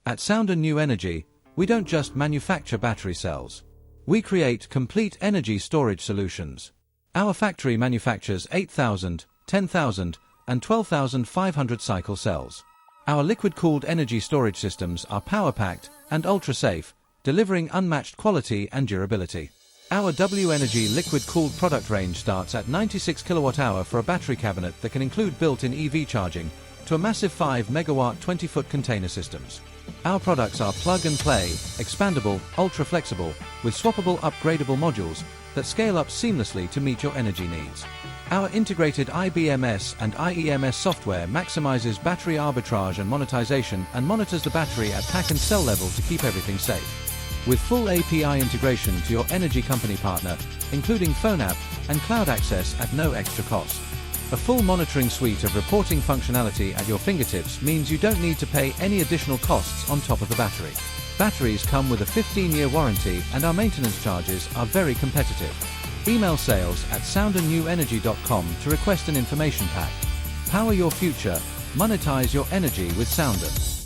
At Soundons WEnergy, we don't just manufacture battery cells. We create complete energy storage solutions. Our factory manufactures 8,000, 10,000, and 12,500 cycle cells. Our liquid-cooled energy storage systems are power-packed and ultra-safe, delivering unmatched quality and durability. Our WEnergy liquid-cooled product range starts at 96 kWh for a battery cabinet that can include built-in EV charging, to a massive 5 MW 20-foot container systems. Our products are plug-and-play, expandable, ultra-flexible, with swappable upgradable modules that scale up seamlessly to meet your energy needs. Our integrated iBMS and iEMS software maximizes battery arbitrage and monetization and monitors the battery at pack and cell level to keep everything safe. With full API integration to your energy company partner, including phone app and cloud access at no extra cost. A full monitoring suite of reporting functionality at your fingertips means you don't need to pay any additional costs on top of the battery. Batteries come with a 15-year warranty and our maintenance charges are very competitive. Email sales@soundonsenergy.com to request an information pack. Power your future, monetize your energy with Soundons.